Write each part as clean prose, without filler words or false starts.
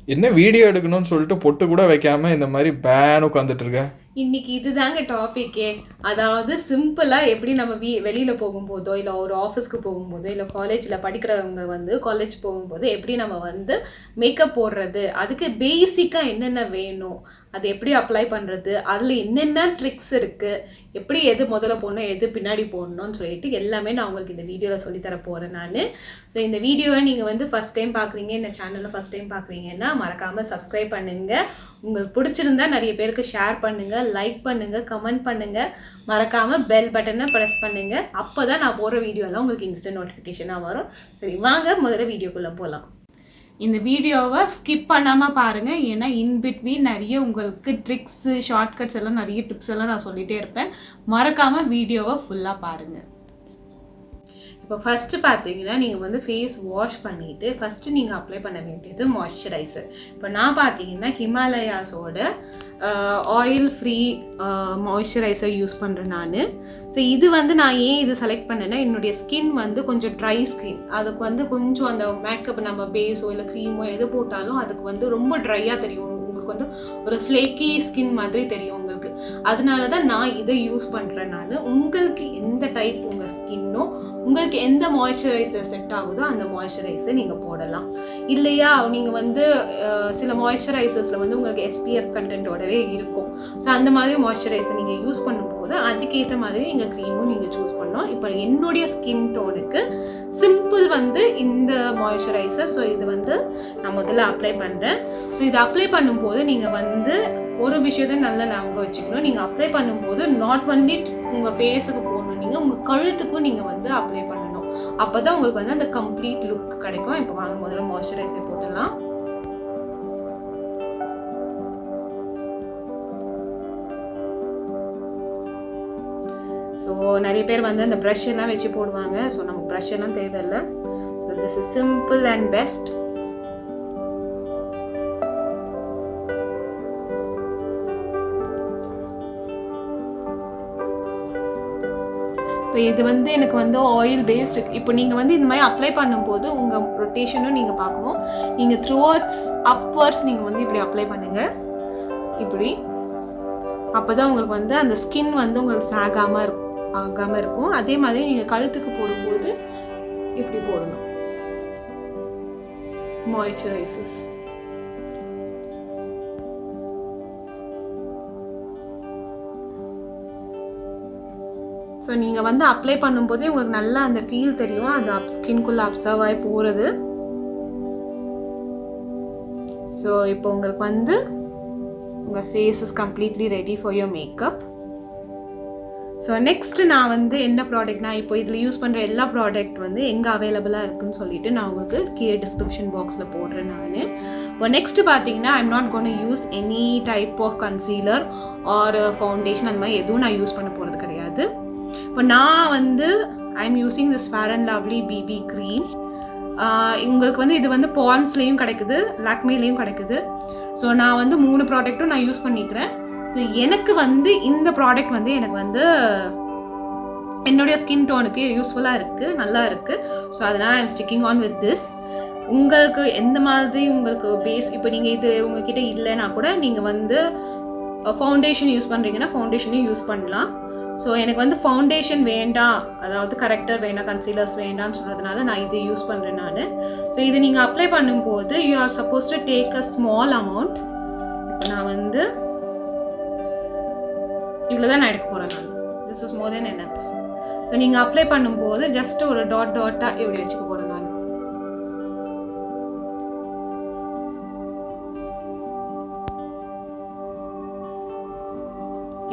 என்ன வீடியோ எடுக்கணும்னு சொல்லிட்டு பொட்டு கூட வைக்காம இந்த மாதிரி பேன் உட்காந்துட்டு இருக்க. இன்னைக்கு இதுதாங்க டாபிக்கே. அதாவது சிம்பிளாக எப்படி நம்ம வெளியில் போகும்போதோ இல்லை ஒரு ஆஃபீஸ்க்கு போகும்போதோ இல்லை காலேஜில் படிக்கிறவங்க வந்து காலேஜ் போகும்போது எப்படி நம்ம வந்து மேக்கப் போடுறது, அதுக்கு பேசிக்காக என்னென்ன வேணும், அது எப்படி அப்ளை பண்ணுறது, அதில் என்னென்ன ட்ரிக்ஸ் இருக்குது, எப்படி எது முதல்ல போடணும் எது பின்னாடி போடணும்னு சொல்லிட்டு எல்லாமே நான் உங்களுக்கு இந்த வீடியோவில் சொல்லித்தர போகிறேன் நான். ஸோ இந்த வீடியோவை நீங்கள் வந்து ஃபஸ்ட் டைம் பார்க்குறீங்க, இந்த சேனலில் ஃபஸ்ட் டைம் பார்க்குறீங்கன்னா மறக்காமல் சப்ஸ்கிரைப் பண்ணுங்கள். உங்களுக்கு பிடிச்சிருந்தா நிறைய பேருக்கு ஷேர் பண்ணுங்கள், லைக் பண்ணுங்கள், கமெண்ட் பண்ணுங்கள், மறக்காமல் பெல் பட்டனை ப்ரெஸ் பண்ணுங்கள். அப்போ தான் நான் போடுற வீடியோலாம் உங்களுக்கு இன்ஸ்டன்ட் நோட்டிஃபிகேஷனாக வரும். சரி வாங்க முதல்ல வீடியோக்குள்ளே போகலாம். இந்த வீடியோவை ஸ்கிப் பண்ணாமல் பாருங்கள், ஏன்னா இன்பிட்வீன் நிறைய உங்களுக்கு ட்ரிக்ஸு ஷார்ட்கட்ஸ் எல்லாம் நிறைய டிப்ஸ் எல்லாம் நான் சொல்லிகிட்டே இருப்பேன். மறக்காமல் வீடியோவை ஃபுல்லாக பாருங்கள். இப்போ ஃபஸ்ட்டு பார்த்தீங்கன்னா நீங்கள் வந்து ஃபேஸ் வாஷ் பண்ணிவிட்டு ஃபஸ்ட்டு நீங்கள் அப்ளை பண்ண வேண்டியது மாய்ஸ்சரைசர். இப்போ நான் பார்த்தீங்கன்னா ஹிமாலயாஸோட ஆயில் ஃப்ரீ மாய்ஸ்சரைசர் யூஸ் பண்ணுறேன் நான். ஸோ இது வந்து நான் ஏன் இது செலக்ட் பண்ணேன்னா, என்னுடைய ஸ்கின் வந்து கொஞ்சம் ட்ரை ஸ்கின். அதுக்கு வந்து கொஞ்சம் அந்த மேக்கப் நம்ம பேஸோ இல்லை க்ரீமோ எது போட்டாலும் அதுக்கு வந்து ரொம்ப ட்ரையாக தெரியும், உங்களுக்கு வந்து ஒரு ஃப்ளேக்கி ஸ்கின் மாதிரி தெரியும் உங்களுக்கு. அதனால தான் நான் இதை யூஸ் பண்ணுறேன் நான். உங்களுக்கு எந்த டைப் உங்கள் ஸ்கின்னோ, உங்களுக்கு எந்த மாய்ஸ்சரைசர் செட் ஆகுதோ அந்த மாய்ஸ்சரைசர் நீங்கள் போடலாம். இல்லையா நீங்கள் வந்து சில மாய்ஸ்சரைசர்ஸில் வந்து உங்களுக்கு எஸ்பிஎஃப் கண்டென்ட்டோடவே இருக்கும். ஸோ அந்த மாதிரி மாய்ஸ்சரைசர் நீங்கள் யூஸ் பண்ணும்போது அதுக்கேற்ற மாதிரி நீங்கள் க்ரீமும் நீங்கள் சூஸ் பண்ணணும். இப்போ என்னுடைய ஸ்கின் டோனுக்கு சிம்பிள் வந்து இந்த மாய்ஸ்சரைசர். ஸோ இது வந்து நான் முதல்ல அப்ளை பண்ணுறேன். ஸோ இது அப்ளை பண்ணும்போது நீங்கள் வந்து ஒரு விஷயத்த நல்லா ஞாபகம் வச்சுக்கணும். நீங்கள் அப்ளை பண்ணும்போது நாட் ஒன்லி உங்கள் ஃபேஸுக்கு போடணும், நீங்கள் உங்கள் கழுத்துக்கும் நீங்கள் வந்து அப்ளை பண்ணணும். அப்போ தான் உங்களுக்கு வந்து அந்த கம்ப்ளீட் லுக் கிடைக்கும். இப்போ வாங்க முதல்ல மாய்ஸ்சரைசர் போட்டுடலாம். ஸோ நிறைய பேர் வந்து அந்த ப்ரஷ் எல்லாம் வச்சு போடுவாங்க. ஸோ நமக்கு ப்ரஷ் எல்லாம் தேவையில்லை. So this is simple and best. இப்போ இது வந்து எனக்கு வந்து ஆயில் பேஸ்டு. இப்போ நீங்கள் வந்து இந்த மாதிரி அப்ளை பண்ணும்போது உங்கள் ரொட்டேஷனும் நீங்கள் பார்க்கணும். நீங்கள் த்ரூவர்ட்ஸ் அப்வர்ட்ஸ் நீங்கள் வந்து இப்படி அப்ளை பண்ணுங்கள், இப்படி. அப்போ தான் உங்களுக்கு வந்து அந்த ஸ்கின் வந்து உங்களுக்கு ஆகாமல் இருக்கும். அதே மாதிரி நீங்கள் கழுத்துக்கு போடும்போது இப்படி போடணும் மாய்ஸ்சரைசர்ஸ். ஸோ நீங்கள் வந்து அப்ளை பண்ணும்போதே உங்களுக்கு நல்லா அந்த ஃபீல் தெரியும், அது ஸ்கின்குள்ளே அப்சர்வ் ஆகி போகிறது. ஸோ இப்போ உங்களுக்கு வந்து உங்கள் face is completely ready for your makeup. So next நான் வந்து என்ன ப்ராடக்ட்னா, இப்போ இதில் யூஸ் பண்ணுற எல்லா ப்ராடக்ட் வந்து எங்கே அவைலபிளாக இருக்குதுன்னு சொல்லிட்டு நான் உங்களுக்கு கீழே டிஸ்கிரிப்ஷன் பாக்ஸில் போடுறேன் நான். இப்போ நெக்ஸ்ட்டு பார்த்தீங்கன்னா, I'm not gonna use any type of concealer or foundation, அந்த மாதிரி எதுவும் நான் யூஸ் பண்ண போகிறது கிடையாது. இப்போ நான் வந்து I'm using this Fair and Lovely BB cream. உங்களுக்கு வந்து இது வந்து பாண்ட்ஸ்லேயும் கிடைக்குது, லாக்மேலேயும் கிடைக்குது. ஸோ நான் வந்து 3 ப்ராடக்ட்டும் நான் யூஸ் பண்ணிக்கிறேன். ஸோ எனக்கு வந்து இந்த ப்ராடக்ட் வந்து எனக்கு வந்து என்னுடைய ஸ்கின் டோனுக்கு யூஸ்ஃபுல்லாக இருக்குது, நல்லா இருக்குது. ஸோ அதனால் I'm sticking on with this. உங்களுக்கு எந்த மாதிரி உங்களுக்கு பேஸ், இப்போ நீங்கள் இது உங்ககிட்ட இல்லைன்னா கூட நீங்கள் வந்து ஃபவுண்டேஷன் யூஸ் பண்ணுறீங்கன்னா ஃபவுண்டேஷனையும் யூஸ் பண்ணலாம். ஸோ எனக்கு வந்து ஃபவுண்டேஷன் வேண்டாம், அதாவது கரெக்டர் வேண்டாம், கன்சீலர்ஸ் வேண்டாம்னு சொல்கிறதுனால நான் இது யூஸ் பண்ணுறேன் நான். ஸோ இது நீங்கள் அப்ளை பண்ணும்போது you are suppose to take a small amount. இப்போ நான் வந்து இவ்வளோ தான் நான் எடுக்க போகிறேன் நான். This is more then enough. So நீங்கள் அப்ளை பண்ணும்போது ஜஸ்ட் ஒரு டாட்டாக இப்படி வச்சுக்க போகிறேன் நான்.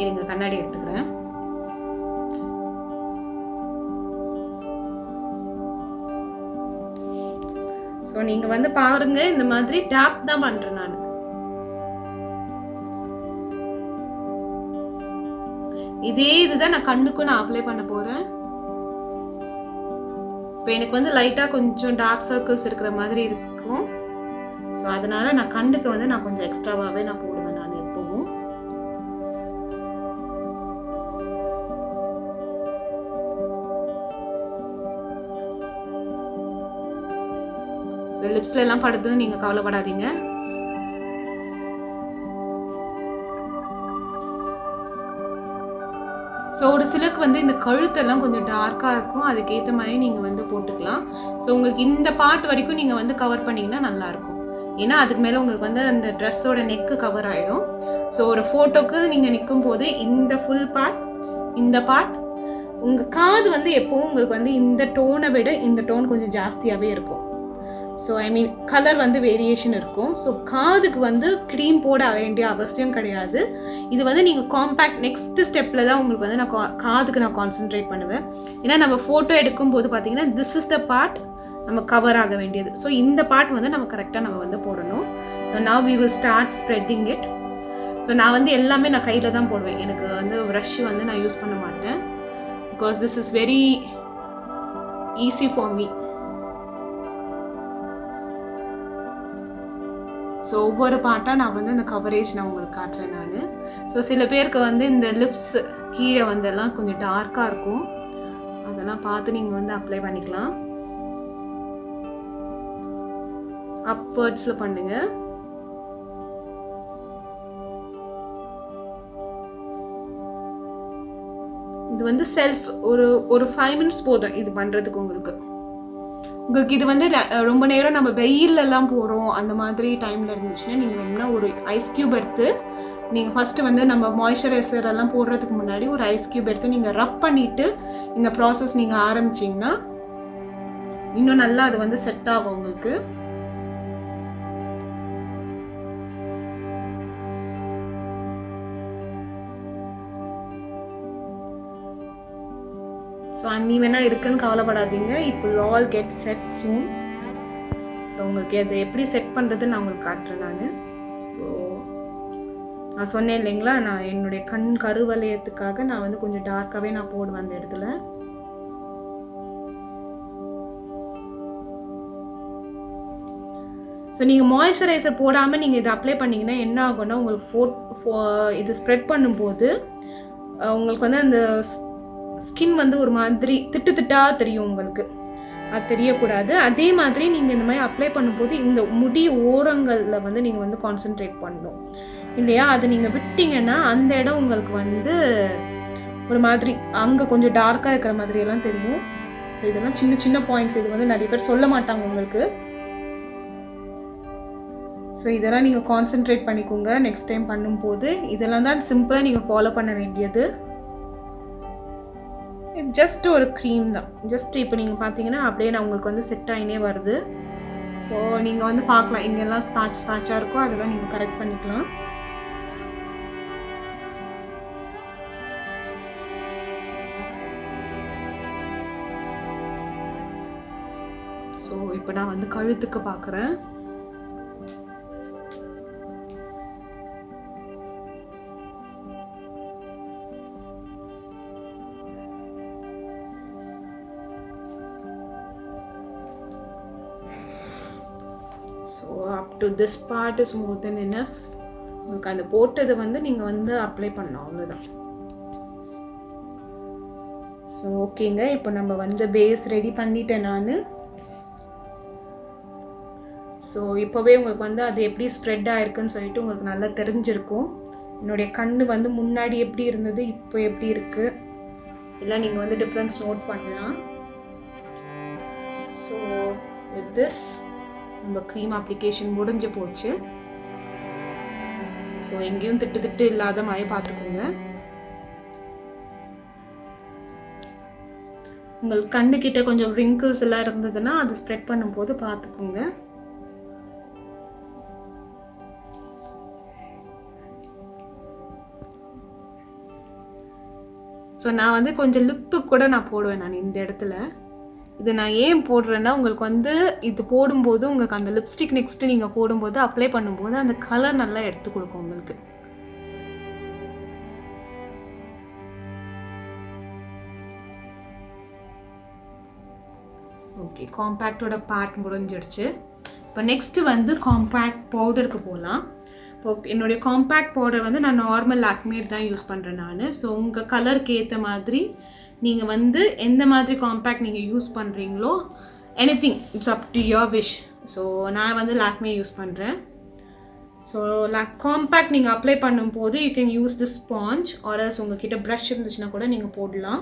இருங்க கண்ணாடி எடுத்துக்கிறேன். ஸோ நீங்கள் வந்து பாருங்க, இந்த மாதிரி டேப் தான் பண்ணுறேன் நான். இதே இதுதான் நான் கண்ணுக்கும் நான் அப்ளை பண்ண போகிறேன். இப்போ எனக்கு வந்து லைட்டாக கொஞ்சம் டார்க் சர்க்கிள்ஸ் இருக்கிற மாதிரி இருக்கும். ஸோ அதனால நான் கண்ணுக்கு வந்து நான் கொஞ்சம் எக்ஸ்ட்ராவாகவே நான் போடுவேன் நான் எப்பவும். ஸோ லிப்ஸ்ல எல்லாம் படுதுன்னு நீங்கள் கவலைப்படாதீங்க. ஸோ ஒரு சிலருக்கு வந்து இந்த கழுத்தெல்லாம் கொஞ்சம் டார்க்காக இருக்கும், அதுக்கேற்ற மாதிரி நீங்கள் வந்து போட்டுக்கலாம். ஸோ உங்களுக்கு இந்த பார்ட் வரைக்கும் நீங்கள் வந்து கவர் பண்ணிங்கன்னா நல்லாயிருக்கும். ஏன்னா அதுக்கு மேலே உங்களுக்கு வந்து அந்த ட்ரெஸ்ஸோட நெக்கு கவர் ஆகிடும். ஸோ ஒரு ஃபோட்டோக்கு நீங்கள் நிற்கும் போது இந்த ஃபுல் பார்ட், இந்த பார்ட், உங்கள் காது வந்து எப்போவும் உங்களுக்கு வந்து இந்த டோனை விட இந்த டோன் கொஞ்சம் ஜாஸ்தியாகவே இருக்கும். ஸோ ஐ மீன் கலர் வந்து வேரியேஷன் இருக்கும். ஸோ காதுக்கு வந்து க்ரீம் போட வேண்டிய அவசியம் கிடையாது. இது வந்து நீங்கள் காம்பேக்ட் நெக்ஸ்ட் ஸ்டெப்பில் தான் உங்களுக்கு வந்து நான் காதுக்கு நான் கான்சென்ட்ரேட் பண்ணுவேன். ஏன்னா நம்ம ஃபோட்டோ எடுக்கும்போது பார்த்தீங்கன்னா திஸ் இஸ் த பார்ட் நம்ம கவர் ஆக வேண்டியது. ஸோ இந்த பார்ட் வந்து நம்ம கரெக்டாக நம்ம வந்து போடணும். So now we will start spreading it. So நான் வந்து எல்லாமே நான் கையில் தான் போடுவேன். எனக்கு வந்து ப்ரஷ் வந்து நான் யூஸ் பண்ண மாட்டேன். Because this is very easy for me. So ஒவ்வொரு பார்ட்டாக நான் வந்து அந்த கவரேஜ் நான் உங்களுக்கு காட்டுறேன் நான். ஸோ சில பேருக்கு வந்து இந்த லிப்ஸ் கீழே வந்தெல்லாம் கொஞ்சம் டார்க்காக இருக்கும், அதெல்லாம் பார்த்து நீங்கள் வந்து அப்ளை பண்ணிக்கலாம். அப்வர்ட்ஸில் பண்ணுங்க. இது வந்து செல்ஃப் ஒரு 5 minutes போதும் இது பண்ணுறதுக்கு. உங்களுக்கு இது வந்து ரொம்ப நேரம் நம்ம வெயிலெல்லாம் போகிறோம் அந்த மாதிரி டைமில் இருந்துச்சுன்னா நீங்கள் வேணும்னா ஒரு ஐஸ் க்யூப் எடுத்து நீங்கள் ஃபஸ்ட்டு வந்து நம்ம மாய்ஸ்சரைசர் எல்லாம் போடுறதுக்கு முன்னாடி ஒரு ஐஸ் க்யூப் எடுத்து நீங்கள் ரப் பண்ணிவிட்டு இந்த ப்ராசஸ் நீங்கள் ஆரம்பிச்சிங்கன்னா இன்னும் நல்லா அது வந்து செட் ஆகும் உங்களுக்கு. ஸோ அன்இவனாக இருக்குன்னு கவலைப்படாதீங்க. இப்போ ஆல் கெட் செட் சூன். ஸோ உங்களுக்கு அதை எப்படி செட் பண்ணுறதுன்னு நான் உங்களுக்கு காட்டுறேன் நான். ஸோ நான் சொன்னேன் இல்லைங்களா, நான் என்னுடைய கண் கருவளையத்துக்காக நான் வந்து கொஞ்சம் டார்க்காகவே நான் போடுவேன் அந்த இடத்துல. ஸோ நீங்கள் மாய்ஸ்சரைசர் போடாமல் நீங்கள் இதை அப்ளை பண்ணிங்கன்னா என்ன ஆகும்னா உங்களுக்கு இது ஸ்ப்ரெட் பண்ணும்போது உங்களுக்கு வந்து அந்த ஸ்கின் வந்து ஒரு மாதிரி திட்டாக தெரியும் உங்களுக்கு. அது தெரியக்கூடாது. அதே மாதிரி நீங்கள் இந்த மாதிரி அப்ளை பண்ணும்போது இந்த முடி ஓரங்களில் வந்து நீங்கள் வந்து கான்சென்ட்ரேட் பண்ணணும் இல்லையா. அது நீங்கள் விட்டிங்கன்னா அந்த இடம் உங்களுக்கு வந்து ஒரு மாதிரி அங்கே கொஞ்சம் டார்க்காக இருக்கிற மாதிரியெல்லாம் தெரியும். ஸோ இதெல்லாம் சின்ன சின்ன பாயிண்ட்ஸ். இது வந்து நிறைய பேர் சொல்ல மாட்டாங்க உங்களுக்கு. ஸோ இதெல்லாம் நீங்கள் கான்சென்ட்ரேட் பண்ணிக்கோங்க நெக்ஸ்ட் டைம் பண்ணும்போது. இதெல்லாம் தான் சிம்பிளாக நீங்கள் ஃபாலோ பண்ண வேண்டியது. ஜஸ்ட் ஒரு க்ரீம் தான். ஜஸ்ட் இப்போ நீங்கள் பார்த்தீங்கன்னா அப்படியே நான் உங்களுக்கு வந்து செட் ஆகினே வருது. ஸோ நீங்கள் வந்து பார்க்கலாம் இங்கெல்லாம் ஸ்பாட்சாக இருக்கும், அதெல்லாம் நீங்கள் கரெக்ட் பண்ணிக்கலாம். ஸோ இப்போ நான் வந்து கழுத்துக்கு பார்க்குறேன். So up to this part is more then enough. உங்களுக்கு அந்த போட்டதை வந்து நீங்கள் வந்து அப்ளை பண்ணணும், அவ்வளோதான். ஸோ ஓகேங்க, இப்போ நம்ம வந்து பேஸ் ரெடி பண்ணிட்டேன் நான். ஸோ இப்போவே உங்களுக்கு வந்து அது எப்படி ஸ்ப்ரெட் ஆகிருக்குன்னு சொல்லிட்டு உங்களுக்கு நல்லா தெரிஞ்சிருக்கும். என்னுடைய கண் வந்து முன்னாடி எப்படி இருந்தது, இப்போ எப்படி இருக்குது, எல்லாம் நீங்கள் வந்து டிஃப்ரென்ஸ் நோட் பண்ணலாம். ஸோ வித் திஸ் நம்ம க்ரீம் அப்ளிகேஷன் முடிஞ்சு போச்சு. ஸோ எங்கேயும் திட்டு இல்லாத மாதிரி பார்த்துக்கோங்க. உங்களுக்கு கண்ணுக்கிட்ட கொஞ்சம் ரிங்கிள்ஸ் எல்லாம் இருந்ததுன்னா அது ஸ்ப்ரெட் பண்ணும்போது பார்த்துக்கோங்க. ஸோ நான் வந்து கொஞ்சம் லிப்பு கூட நான் போடுவேன் நான் இந்த இடத்துல. இது நான் ஏன் போடுறேன்னா உங்களுக்கு வந்து இது போடும்போது உங்களுக்கு அந்த லிப்ஸ்டிக் நெக்ஸ்ட்டு நீங்கள் போடும்போது அப்ளை பண்ணும்போது அந்த கலர் நல்லா எடுத்து கொடுக்கும் உங்களுக்கு. ஓகே, காம்பேக்டோட பார்ட் முடிஞ்சிடுச்சு. இப்போ நெக்ஸ்ட்டு வந்து காம்பேக்ட் பவுடருக்கு போகலாம். இப்போ என்னுடைய காம்பேக்ட் பவுடர் வந்து நான் நார்மல் லாக்மே தான் யூஸ் பண்ணுறேன் நான். ஸோ உங்கள் கலருக்கு ஏற்ற மாதிரி நீங்கள் வந்து எந்த மாதிரி காம்பேக்ட் நீங்கள் யூஸ் பண்ணுறீங்களோ anything it's up to your wish. So நான் வந்து லாக்மே யூஸ் பண்ணுறேன். ஸோ காம்பேக்ட் நீங்கள் அப்ளை பண்ணும்போது you can use the sponge or else உங்ககிட்ட ப்ரஷ் இருந்துச்சுன்னா கூட நீங்கள் போடலாம்.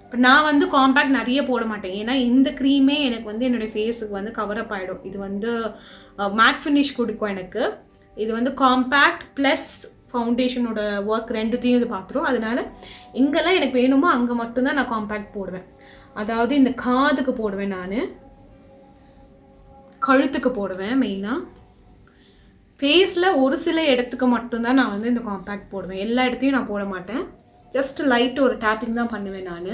இப்போ நான் வந்து காம்பேக்ட் நிறைய போட மாட்டேன், ஏன்னா இந்த க்ரீமே எனக்கு வந்து என்னுடைய ஃபேஸுக்கு வந்து கவர் அப் ஆகிடும். இது வந்து மேட் ஃபினிஷ் கொடுக்கும் எனக்கு. இது வந்து காம்பேக்ட் ப்ளஸ் ஃபவுண்டேஷனோட ஒர்க் ரெண்டுத்தையும் இது பார்த்துரும். அதனால எங்கெல்லாம் எனக்கு வேணுமோ அங்கே மட்டும்தான் நான் காம்பேக்ட் போடுவேன். அதாவது இந்த காதுக்கு போடுவேன், நான் கழுத்துக்கு போடுவேன், மெயினாக ஃபேஸில் ஒரு சில இடத்துக்கு மட்டும்தான் நான் வந்து இந்த காம்பேக்ட் போடுவேன். எல்லா இடத்தையும் நான் போட மாட்டேன். ஜஸ்ட் லைட் ஒரு டேப்பிங் தான் பண்ணுவேன் நான்.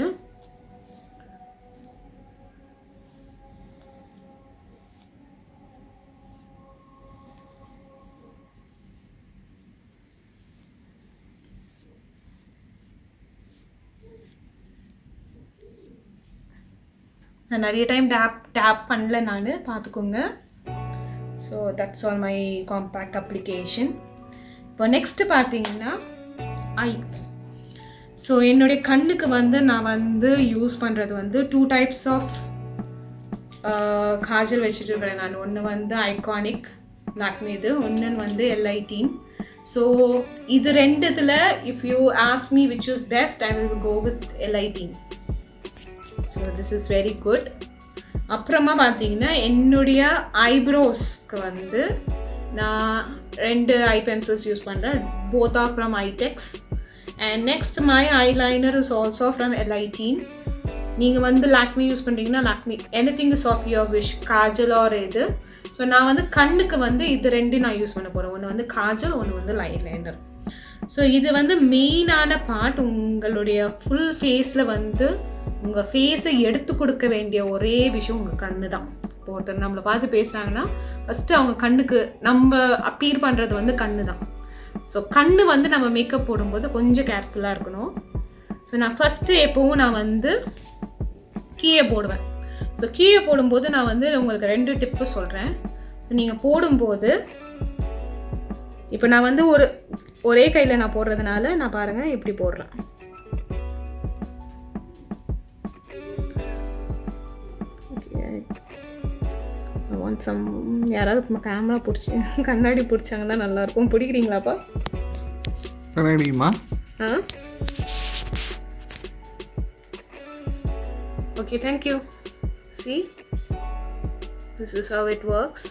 நான் நிறைய டைம் டேப் பண்ணல, நான் பார்த்துக்கோங்க. So that's all my compact application. இப்போ நெக்ஸ்ட்டு பார்த்தீங்கன்னா ஐ. ஸோ என்னுடைய கண்ணுக்கு வந்து நான் வந்து யூஸ் பண்ணுறது வந்து 2 types ஆஃப் காஜல் வச்சுட்டு இருக்கிறேன் நான். ஒன்று வந்து ஐகானிக் லாக்மே, இது ஒன்று வந்து L18. ஸோ இது ரெண்டுத்தில் if you ask me which is best, I will go with L18. So this is very good. அப்புறமா பார்த்தீங்கன்னா என்னுடைய ஐப்ரோஸ்க்கு வந்து நான் 2 ஐ பென்சில்ஸ் யூஸ் பண்ணுறேன். Both are from Eyetex. And next my eyeliner is also from L18. நீங்கள் வந்து Lakme use பண்ணுறீங்கன்னா Lakme, anything is of your wish, kajal or இது. ஸோ நான் வந்து கண்ணுக்கு வந்து இது 2 நான் யூஸ் பண்ண போகிறேன். ஒன்று வந்து காஜல், ஒன்று வந்து ஐலைனர். ஸோ இது வந்து மெயினான பார்ட். உங்களுடைய ஃபுல் ஃபேஸில் வந்து உங்கள் ஃபேஸை எடுத்து கொடுக்க வேண்டிய ஒரே விஷயம் உங்கள் கண்ணு தான். இப்போ ஒருத்தர் நம்மளை பார்த்து பேசுகிறாங்கன்னா ஃபஸ்ட்டு அவங்க கண்ணுக்கு நம்ம அப்பீல் பண்ணுறது வந்து கண்ணு தான். ஸோ கண்ணு வந்து நம்ம மேக்கப் போடும்போது கொஞ்சம் கேர்ஃபுல்லாக இருக்கணும். ஸோ நான் ஃபஸ்ட்டு எப்போவும் நான் வந்து கீழே போடுவேன். ஸோ கீழே போடும்போது நான் வந்து உங்களுக்கு 2 டிப்பு சொல்கிறேன். நீங்கள் போடும்போது இப்போ நான் வந்து ஒரே கையில் நான் போடுறதுனால நான் பாருங்கள் இப்படி போடுறேன். யாராவது கேமரா பிடிச்சி கண்ணாடி பிடிச்சாங்கன்னா நல்லாயிருக்கும். பிடிக்கிறீங்களாப்பா கண்ணாடிமா? Okay, thank you. See, this is how it works.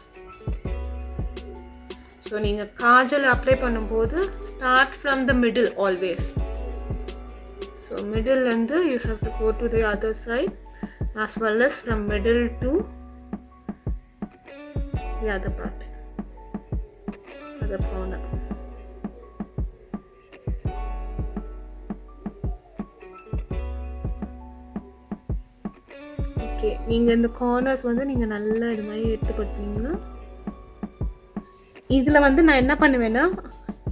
So நீங்கள் காஜல் அப்ளை பண்ணும்போது start from the middle always. So மிடில்லேருந்து you have to go to the other side as well as from middle to the other part, other corner. Okay, நீங்கள் இந்த corners வந்து நீங்கள் நல்லா இது மாதிரி எடுத்து போட்டீங்கன்னா இதில் வந்து நான் என்ன பண்ணுவேன்னா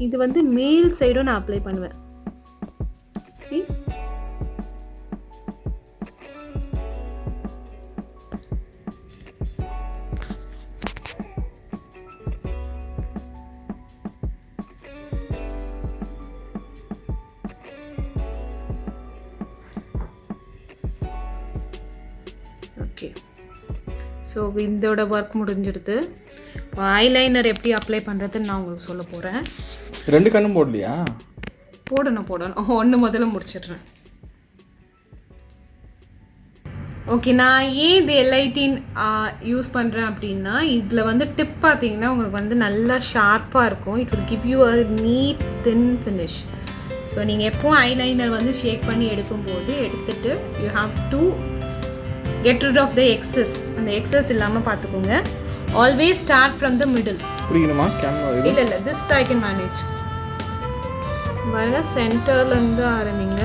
இது வந்து மேல் சைடும் நான் அப்ளை பண்ணுவேன். See? ஓகே, ஸோ இதோட ஒர்க் முடிஞ்சிடுது. இப்போ ஐலைனர் எப்படி அப்ளை பண்ணுறதுன்னு நான் உங்களுக்கு சொல்ல போகிறேன். 2 கண்ணும் போடலையா? போடணும். ஒன்று முதல்ல முடிச்சிடுறேன். ஓகே, நான் ஏன் இது L18 யூஸ் பண்ணுறேன் அப்படின்னா இதில் வந்து டிப் பார்த்தீங்கன்னா உங்களுக்கு வந்து நல்லா ஷார்ப்பாக இருக்கும். It will give you a neat thin finish. So நீங்கள் எப்போவும் ஐலைனர் வந்து ஷேக் பண்ணி எடுக்கும்போது எடுத்துட்டு you have to get rid of the excess. அந்த எக்ஸஸ் இல்லாமல் பார்த்துக்கோங்க. Always start from the middle. புரியுமா கேமரா? இல்லை திஸ் ஐ கேன் மேனேஜ். பாருங்க, சென்டர்லேருந்து ஆரம்பிங்க.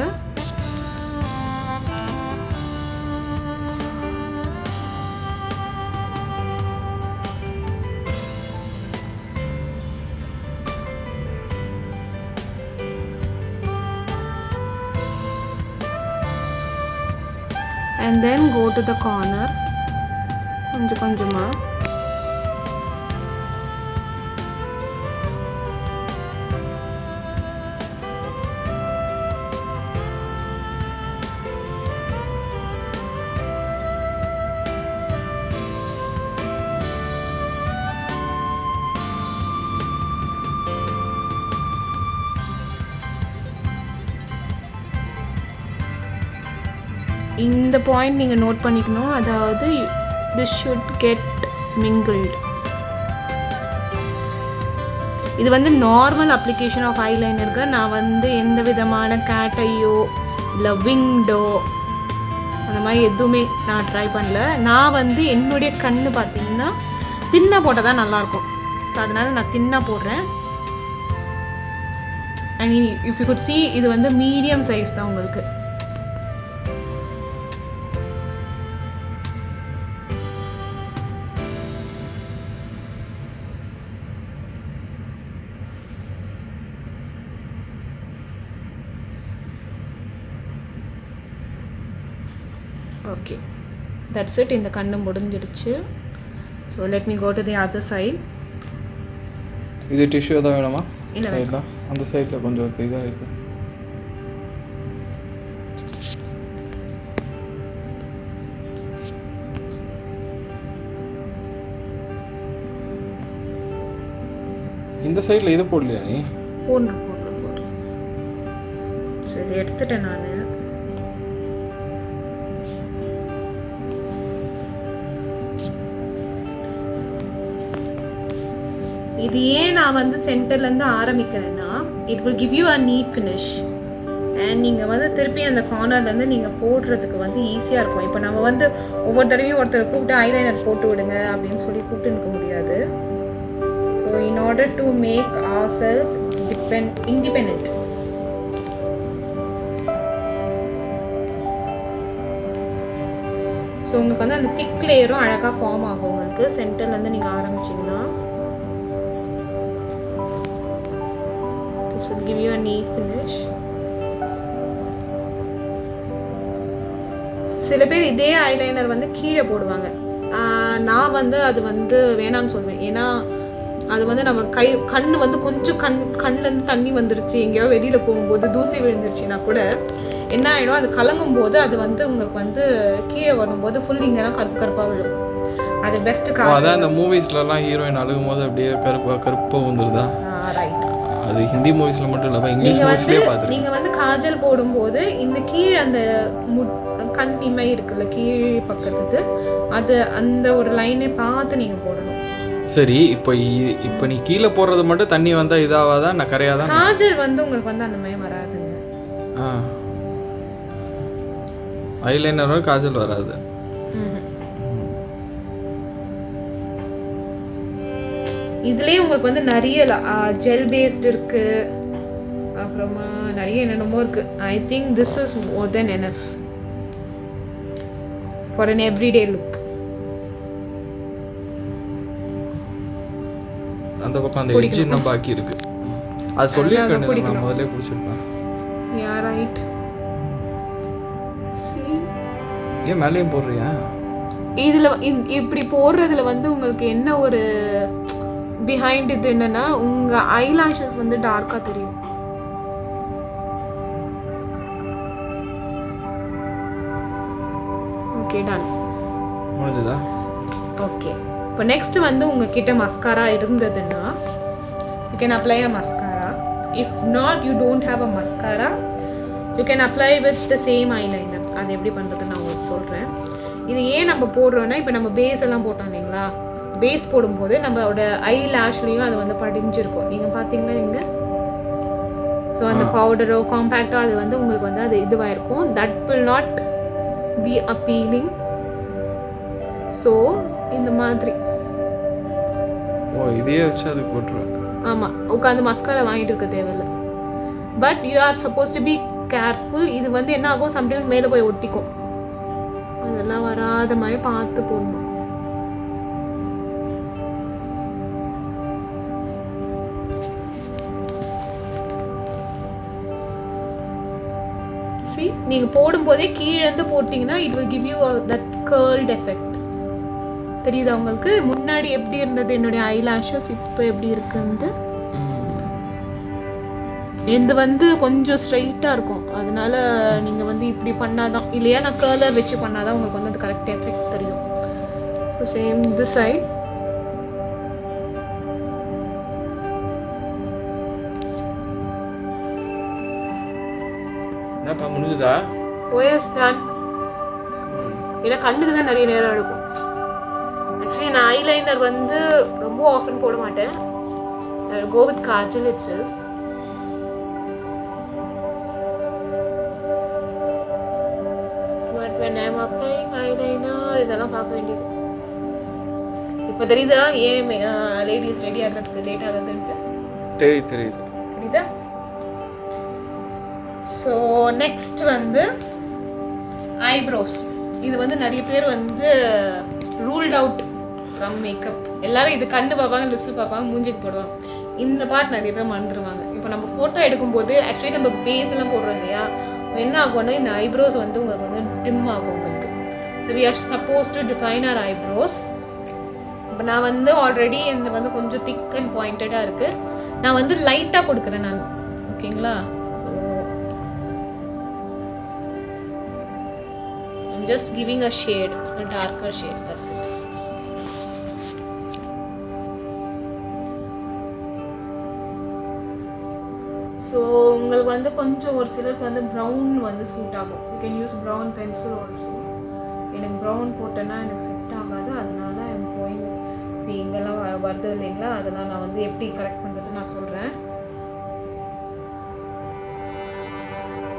And then go to the corner. கொஞ்சமா இந்த பாயிண்ட் நீங்கள் நோட் பண்ணிக்கணும், அதாவது this should get mingled. இது வந்து நார்மல் அப்ளிகேஷன் ஆஃப் ஐலைனருக்கு. நான் வந்து எந்த விதமான கேட்டையோ இல்லை விங்டோ அந்த மாதிரி எதுவுமே நான் ட்ரை பண்ணல. நான் வந்து என்னுடைய கண்ணு பார்த்தீங்கன்னா தின்னா போட்டால் தான் நல்லாயிருக்கும். ஸோ அதனால் நான் தின்னா போடுறேன். I mean if you could see இது வந்து மீடியம் சைஸ் தான் உங்களுக்கு. Okay, that's it. இந்த கண்ணு முடிஞ்சிடுச்சு. So let me go to the other side. இது டிஷ்யூ தான் வேணுமா? இல்லை வேண்டாம், அந்த சைடில் கொஞ்சம் இதாக இருக்கு. இந்த சைடில் இது போடலையா நீ? போடுறேன். ஸோ இதை எடுத்துட்டேன் நான். இது ஏன் நான் வந்து சென்டர்லேருந்து ஆரம்பிக்கிறேன்னா, it will give you a neat finish. And நீங்கள் வந்து திருப்பி அந்த கார்னர்லேருந்து நீங்கள் போடுறதுக்கு வந்து ஈஸியாக இருக்கும். இப்போ நம்ம வந்து ஒவ்வொரு தடவையும் ஒருத்தர் கூப்பிட்டு ஐலைனர் போட்டு விடுங்க அப்படின்னு சொல்லி கூப்பிட்டு நிற்க முடியாது. So in order to make our self independent. So உங்களுக்கு வந்து அந்த திக் லேயரும் அழகாக ஃபார்ம் ஆகும் உங்களுக்கு சென்டர்லேருந்து நீங்கள் ஆரம்பிச்சிங்கன்னா. This will give you a neat finish. சில பேர் இதே ஐலைனர் வந்து கீழே போடுவாங்க. நான் வந்து அது வந்து வேணான்னு சொல்வேன். ஏன்னா அது வந்து நம்ம கண்ணு வந்து கொஞ்சம் கண்ணுலேருந்து தண்ணி வந்துருச்சு, எங்கேயோ வெளியில் போகும்போது தூசி விழுந்துருச்சுன்னா கூட என்ன ஆகிடும், அது கலங்கும் போது அது வந்து உங்களுக்கு வந்து கீழே வரும்போது ஃபுல் இங்கெல்லாம் கருப்பாக விழும். அது பெஸ்ட்டு அதான் இந்த மூவிஸ்லலாம் ஹீரோயின் அழுகும் போது அப்படியே கருப்பாக வந்துருதா? ரைட். அது ஹிந்தி மூவிஸ்ல மட்டும் இல்ல, இங்கிலீஷ் மூவிஸ்லயே பாத்துறேன். நீங்க வந்து காஜல் போடும்போது இந்த கீழ் அந்த கண் இமை இருக்குல்ல கீழ் பக்கத்துக்கு, அது அந்த ஒரு லைனை பார்த்து நீங்க போடணும். சரி, இப்போ நீ கீழே போடுறது மட்டும் தண்ணி வந்தா இதாவாதா, நான் கரையாதான்? காஜல் வந்து உங்களுக்கு வந்து அந்த மாதிரி வராதுங்க. ஐலைனர் காஜல் வராது. இதுலேயே உங்களுக்கு வந்து நிறைய ஜெல் பேஸ்ட் இருக்கு, அப்புறமா நிறைய என்னென்னமோ இருக்கு. I think this is more then enough for an everyday look. அந்த பக்கம் அந்த எட்ஜ் இன்னும் பாக்கி இருக்கு. அது சொல்லிருக்கேன், நான் முதல்ல புடிச்சிருப்பேன். Yeah right. ஏன் மேலேயும் போடுறியா? இதுல இப்படி போடுறதுல வந்து உங்களுக்கு என்ன ஒரு பிஹைண்ட் இது என்னன்னா, உங்க ஐலாஷஸ் வந்து டார்க்கா தெரியும். Okay, done. முடிஞ்சதா? ஓகே, இப்போ நெக்ஸ்ட் வந்து உங்ககிட்ட மஸ்காரா இருந்ததுன்னா you can apply a mascara. If not, you don't have a mascara, you can apply with the same eyeliner. அது எப்படி பண்ணுறதுன்னு நான் உங்களுக்கு சொல்கிறேன். இது ஏன் நம்ம போடுறோன்னா, இப்போ நம்ம பேஸ் எல்லாம் போட்டோம் இல்லைங்களா, பேஸ் போடும்போது நம்மளோட ஐ லேஷ்லையும் அது வந்து படிஞ்சிருக்கும். நீங்கள் பார்த்தீங்கன்னா இங்கே, ஸோ அந்த பவுடரோ காம்பேக்டோ அது வந்து உங்களுக்கு வந்து அது இதுவாக இருக்கும். That will not be appealing. So இந்த மாதிரி இதையே வச்சு அது போட்டுருவேன். ஆமாம், உட்காந்து மஸ்காரா வாங்கிட்டு இருக்க தேவையில்லை. But you are suppose to be careful. இது வந்து என்ன ஆகும், சம்டைம்ஸ் மேலே போய் ஒட்டிக்கும். அதெல்லாம் வராத மாதிரி பார்த்து போடணும். நீங்கள் போடும்போதே கீழேருந்து போட்டிங்கன்னா it will give you that curled effect. தெரியுதா உங்களுக்கு? முன்னாடி எப்படி இருந்தது என்னுடைய ஐலாஷஸ், இப்போ எப்படி இருக்குன்னு. இது வந்து கொஞ்சம் ஸ்ட்ரைட்டாக இருக்கும், அதனால நீங்கள் வந்து இப்படி பண்ணாதான், இல்லையா நான் கர்லர் வச்சு பண்ணாதான் உங்களுக்கு வந்து அது கரெக்ட் எஃபெக்ட் தெரியும். So same this side. என்னப்பா முடிஞ்சதா? ஓஎஸ் டன். ஏன்னா கண்ணுக்கு தான் நிறைய நேரம் எடுக்கும். ஆக்சுவலி நான் ஐலைனர் வந்து ரொம்ப ஆஃபன் போட மாட்டேன். I will go with kajal itself. But when I am applying eyeliner, இதெல்லாம் பார்க்க வேண்டியது. இப்போ தெரியுதா ஏன் லேடிஸ் ரெடி ஆகிறதுக்கு லேட் ஆகுதுன்ட்டு? தெரியுது. புரியுதா? ஸோ நெக்ஸ்ட் வந்து ஐப்ரோஸ். இது வந்து நிறைய பேர் வந்து ரூல்ட் அவுட் ஃப்ரம் மேக்கப். எல்லாரும் இது கண்ணு பார்ப்பாங்க, லிப்ஸ் பார்ப்பாங்க, மூஞ்சிக்கு போடுவாங்க. இந்த பார்ட் நிறைய பேர் மறந்துடுவாங்க. இப்போ நம்ம ஃபோட்டோ எடுக்கும்போது ஆக்சுவலி நம்ம பேஸ் எல்லாம் போடுறோம் இல்லையா, என்ன ஆகும்னா இந்த ஐப்ரோஸ் வந்து உங்களுக்கு வந்து டிம் ஆகும் உங்களுக்கு. So we are suppose to define our eyebrows. இப்போ நான் வந்து ஆல்ரெடி இந்த வந்து கொஞ்சம் திக் அண்ட் பாயிண்டடாக இருக்குது. நான் வந்து லைட்டாக கொடுக்குறேன் நான். ஓகேங்களா? I'm just giving a shade, a darker shade, that's it. So உங்களுக்கு வந்து கொஞ்சம் ஒரு சிலருக்கு வந்து ப்ரௌன் வந்து சூட் ஆகும். You can use brown pencil also. எனக்கு ப்ரௌன் போட்டேன்னா எனக்கு செட் ஆகாது, அதனால எனக்கு போய் இங்கெல்லாம் வருது இல்லைங்களா, அதெல்லாம் நான் வந்து எப்படி கரெக்ட் பண்ணுறது நான் சொல்கிறேன்.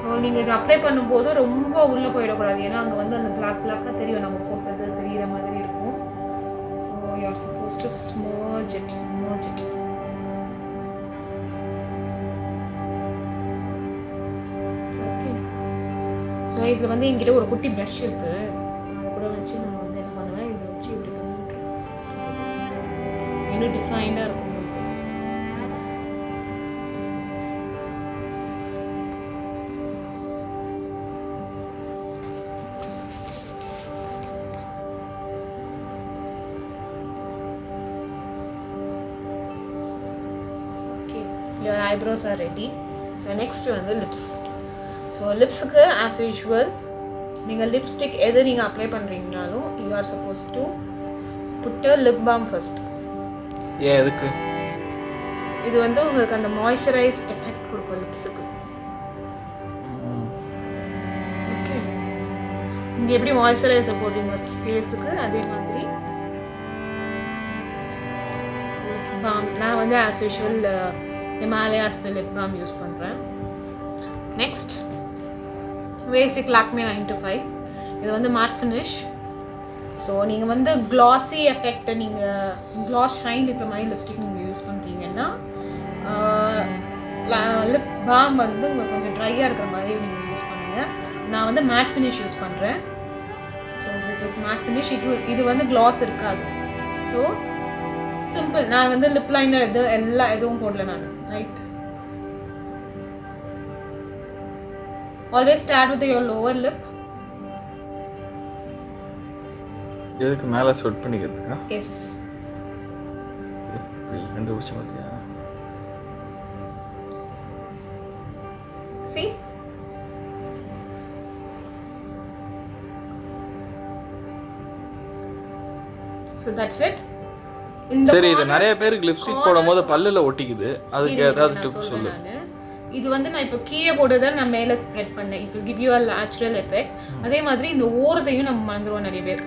ஸோ நீங்கள் இதை அப்ளை பண்ணும்போது ரொம்ப உள்ளே போயிடக்கூடாது, ஏன்னா அங்கே வந்து அந்த பிளாக்காக தெரியும், நம்ம போட்டது தெரிகிற மாதிரி இருக்கும். So you are suppose to smudge it. Okay. So இதில் வந்து என்கிட்ட ஒரு குட்டி ப்ரஷ் இருக்குது, அதை கூட வச்சு நான் வந்து என்ன பண்ணுவேன், இதை வச்சு இப்படி பண்ணிட்டு இன்னும் டிஃபைண்டாக இருக்கும். Your eyebrows are ready. So next வந்து lips. So lipsக்கு as usual நீங்கள் lipstick எது நீங்கள் apply பண்ணுறீங்கனாலும் you are supposed to put a lip balm first. ஏன் எதுக்கு? இது வந்து உங்களுக்கு அந்த மாய்ஸ்சரைஸ் எஃபெக்ட் கொடுக்கும் லிப்ஸுக்கு. ஓகே, நீங்கள் எப்படி மாய்ஸ்சரைசர் போடுறீங்க ஃபேஸுக்கு, அதே மாதிரி லிப் பாம். நான் வந்து as usual Himalayas lip balm use பண்ணுறேன். நெக்ஸ்ட் பேசிக் லாக்மே 925. இது வந்து மேட் ஃபினிஷ். ஸோ நீங்கள் வந்து க்ளாஸி எஃபெக்ட், நீங்கள் க்ளாஸ் ஷைன் இருக்கிற மாதிரி லிப்ஸ்டிக் நீங்கள் யூஸ் பண்ணுறீங்கன்னா லிப் பாம் வந்து உங்களுக்கு கொஞ்சம் ட்ரையாக இருக்கிற மாதிரி நீங்கள் யூஸ் பண்ணுங்கள். நான் வந்து மேட் ஃபினிஷ் யூஸ் பண்ணுறேன். So this is matte finish. இது வந்து க்ளாஸ் இருக்காது. So simple. நான் வந்து லிப் லைனர் எதுவும் போடல நான். Right. Always start with your lower lip. எதுக்கு மேலே ஸ்வெட் பண்ணிக்கிறதுக்கா? எஸ். கண்டுபிடிச்ச பார்த்தியா? See? So that's it. சரி, இது நிறைய பேருக்கு லிப்ஸ்டிக் போடும்போது பல்லுல ஒட்டிக்குது, அதுக்கு ஏதாவது டிப் சொல்லு. இது வந்து நான் இப்போ கீழே போடுறத நான் மேலே ஸ்ப்ரெட் பண்ணேன். It will give you a natural effect. அதே மாதிரி இந்த ஓரத்தையும் நம்ம மறந்துடுவோம் நிறைய பேர்.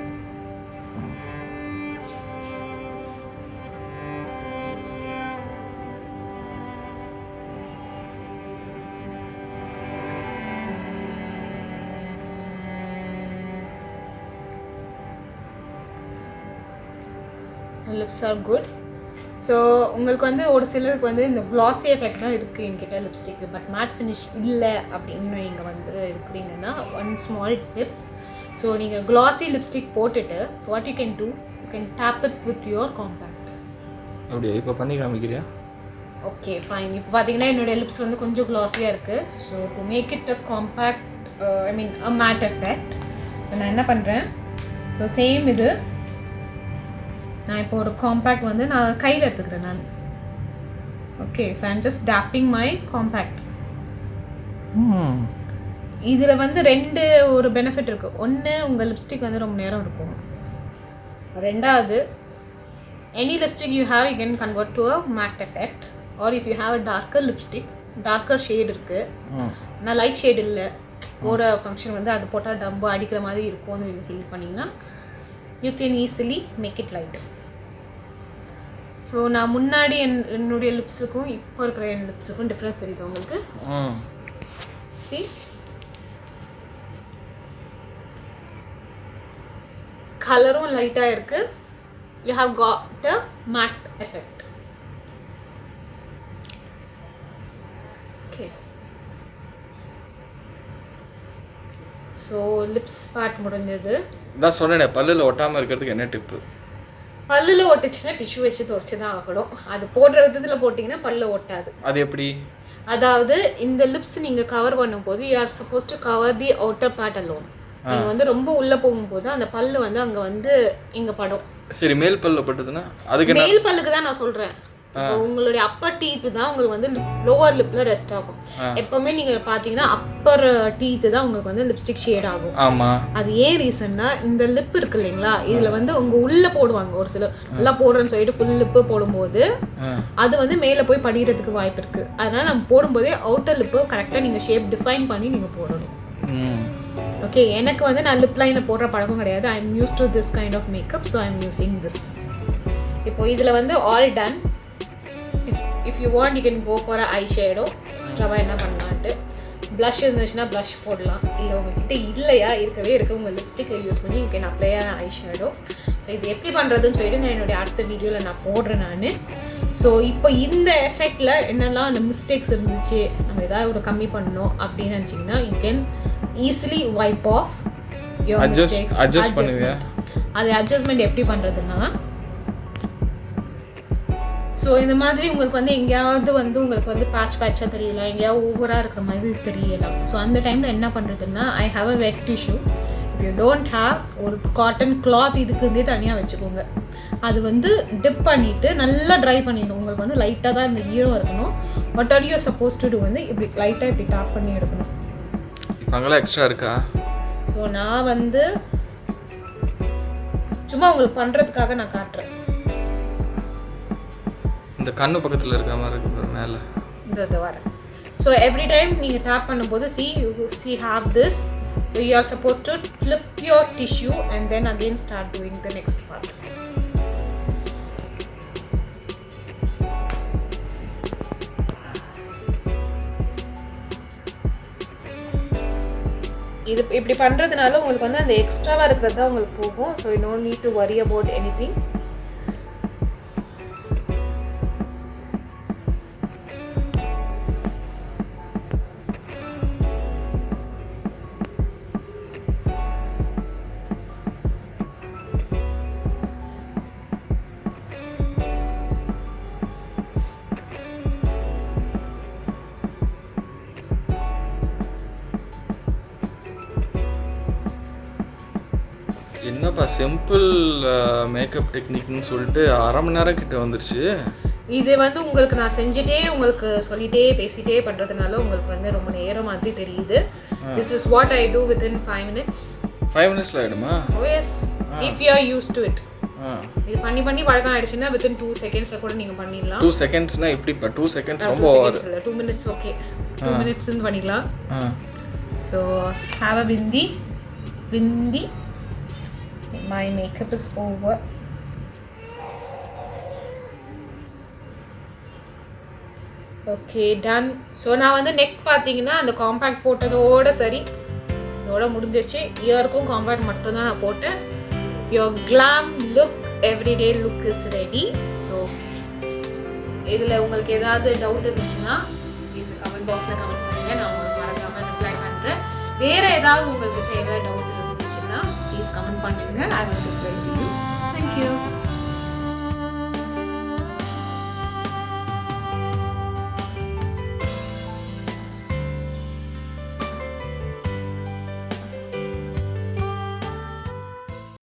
Lips are good. ஸோ உங்களுக்கு வந்து ஒரு சிலருக்கு வந்து இந்த க்ளாஸி எஃபெக்ட் தான் இருக்குது என்கிட்ட லிப்ஸ்டிக்கு, பட் மேட் ஃபினிஷ் இல்லை அப்படின்னு நீங்கள் வந்து இருக்கிறீங்கன்னா ஒன் ஸ்மால் டிப். ஸோ நீங்கள் க்ளாஸி லிப்ஸ்டிக் போட்டுட்டு what you can do, you can tape it with your compact. அப்படியே இப்போ பண்ணி காமிக்கிறியா? Okay fine. இப்போ பார்த்தீங்கன்னா என்னுடைய லிப்ஸ் வந்து கொஞ்சம் க்ளாஸியாக இருக்குது. So to make it a compact, I mean a matte effect, நான் என்ன பண்ணுறேன், ஸோ சேம் இது நான் இப்போ ஒரு காம்பேக்ட் வந்து நான் கையில் எடுத்துக்கிறேன் நான். Okay, so I'm just taping my compact. இதில் வந்து ரெண்டு ஒரு பெனிஃபிட் இருக்குது. ஒன்று, உங்கள் லிப்ஸ்டிக் வந்து ரொம்ப நேரம் இருக்கும். ரெண்டாவது, any lipstick you have you can convert to a matte effect. Or if you have a darker lipstick, darker shade இருக்குது, நான் லைட் ஷேட் இல்லை, போகிற ஃபங்க்ஷன் வந்து அது போட்டால் டம்பு அடிக்கிற மாதிரி இருக்கும்னு நீங்கள் ஃபீல் பண்ணிங்கன்னா you can easily make it light. So நான் முன்னாடி என்னுடைய லிப்ஸுக்கும் இப்போ இருக்கிற என் லிப்ஸுக்கும் டிஃப்ரென்ஸ் தெரியுது உங்களுக்கு. See, கலரும் லைட்டாக இருக்குது. You have got a matte effect. Okay. So lips part முடிஞ்சது. நான் சொன்னேனே பல்லில் ஒட்டாமல் இருக்கிறதுக்கு என்ன டிப்பு? பல்லில் ஒட்டுச்சுன்னா டிஷ்யூ வச்சு துடைச்சி தான் ஆகணும். அது போடுற விதத்தில் போட்டிங்கன்னா பல்லில் ஒட்டாது. அது எப்படி? அதாவது இந்த லிப்ஸ் நீங்கள் கவர் பண்ணும்போது you are suppose to cover the outer part alone. நீங்கள் வந்து ரொம்ப உள்ளே போகும்போது அந்த பல்லு வந்து அங்கே வந்து இங்கே படும். சரி, மேல் பல்ல பட்டதுன்னா அதுக்கு மேல் பல்லுக்கு தான் நான் சொல்கிறேன். இப்போ உங்களுடைய அப்பர் டீத்து தான் உங்களுக்கு வந்து லோவர் லிப்பில் ரெஸ்ட் ஆகும். எப்போவுமே நீங்கள் பார்த்தீங்கன்னா அப்பர் டீத்து தான் உங்களுக்கு வந்து லிப்ஸ்டிக் ஷேட் ஆகும். ஆமாம். அது ஏன் ரீசன்னா இந்த லிப் இருக்கு இல்லைங்களா, இதில் வந்து உங்கள் உள்ளே போடுவாங்க ஒரு சில நல்லா போடுறேன்னு சொல்லிட்டு ஃபுல் லிப்பு போடும்போது அது வந்து மேலே போய் படிக்கிறதுக்கு வாய்ப்பு இருக்குது. அதனால் நம்ம போடும்போதே அவுட்டர் லிப்பு கரெக்டாக நீங்கள் ஷேப் டிஃபைன் பண்ணி நீங்கள் போடணும். ஓகே, எனக்கு வந்து நான் லிப் லைனில் போடுற பழக்கம் கிடையாது. I am use to this kind of makeup, so I am using this. இப்போ இதில் வந்து all done. If you want you can go for a eye shadow. எக்ஸ்ட்ராவாக என்ன பண்ணலான்ட்டு ப்ளஷ் இருந்துச்சுன்னா ப்ளஷ் போடலாம். இல்லை உங்கள்கிட்ட இல்லையா இருக்கவே இருக்க உங்கள் லிப்ஸ்டிக்கை யூஸ் பண்ணி you can apply eye shadow. So இது எப்படி பண்ணுறதுன்னு சொல்லிட்டு நான் என்னுடைய அடுத்த வீடியோவில் நான் போடுறேன் நான். ஸோ இப்போ இந்த எஃபெக்டில் என்னெல்லாம் அந்த மிஸ்டேக்ஸ் இருந்துச்சு, நம்ம ஏதாவது ஒரு கம்மி பண்ணணும் அப்படின்னு நினச்சிங்கன்னா you can easily wipe off your mistakes. அது அட்ஜஸ்ட்மெண்ட் எப்படி பண்ணுறதுன்னா, ஸோ இந்த மாதிரி உங்களுக்கு வந்து எங்கேயாவது வந்து உங்களுக்கு வந்து பேட்சாக தெரியலாம், எங்கேயாவது ஓவராக இருக்கிற மாதிரி தெரியலாம். ஸோ அந்த டைமில் என்ன பண்ணுறதுன்னா, I have a wet tissue. If you don't have ஒரு காட்டன் கிளாத் இதுக்குன்னே தனியாக வச்சுக்கோங்க. அது வந்து டிப் பண்ணிவிட்டு நல்லா ட்ரை பண்ணிடணும். உங்களுக்கு வந்து லைட்டாக தான் இந்த ஈரம் இருக்கணும். What are you suppose to do வந்து இப்படி லைட்டாக இப்படி டாப் பண்ணி எடுக்கணும். அங்கெல்லாம் எக்ஸ்ட்ரா இருக்கா? ஸோ நான் வந்து சும்மா உங்களுக்கு பண்ணுறதுக்காக நான் காட்டுறேன். இந்த கண்ணு பக்கத்தில் இருக்க மாதிரி இருக்கு மேலே இந்த வர. ஸோ எவ்ரி டைம் நீங்கள் டேப் பண்ணும்போது see have this. So you are supposed to flip your tissue and then again start doing the next part. இது இப்படி பண்ணுறதுனால உங்களுக்கு வந்து அந்த எக்ஸ்ட்ராவாக இருக்கிறது தான் உங்களுக்கு போகும். So you don't need to worry about anything. என்னப்பா சிம்பிள் மேக்கப் டெக்னிக்னு சொல்லிட்டு அரை மணி நேரம் கிட்ட வந்துருச்சு. இது வந்து உங்களுக்கு நான் செஞ்சுட்டே உங்களுக்கு சொல்லிட்டே பேசிட்டே பண்ணுறதுனால உங்களுக்கு வந்து ரொம்ப நேரம் மாதிரி தெரியுது. This is what I do within 5 minutes. 5 minutesல ஆகிடுமா? Oh yes, if you are use to it. இது பண்ணி பண்ணி பழக்கம் ஆயிடுச்சுன்னா வித்தின் 2 secondsல கூட நீங்கள் பண்ணிடலாம். 2 secondsனா எப்படிப்பா? 2 seconds ரொம்ப ஓவர். 2 minutes ஓகே, 2 minutes பண்ணிக்கலாம். So have a bindi. My makeup is over. Okay done. So நான் வந்து நெக் பார்த்தீங்கன்னா அந்த காம்பேக்ட் போட்டதோட சரி, இதோட முடிஞ்சிச்சு. இயருக்கும் காம்பேக்ட் மட்டும்தான் நான் போட்டேன். Your glam look, everyday look is ready. So இதில் உங்களுக்கு ஏதாவது டவுட் இருந்துச்சுன்னா இது கமெண்ட் பாக்ஸில் கமெண்ட் பண்ணுங்கள். நான் உங்களுக்கு மறக்காமல் ரிப்ளை பண்ணுறேன். வேறு ஏதாவது உங்களுக்கு தேவை டவுட் இருந்துச்சுன்னா ப்ளீஸ் கமெண்ட் பண்ணுங்கள். I will reply to you. Thank you.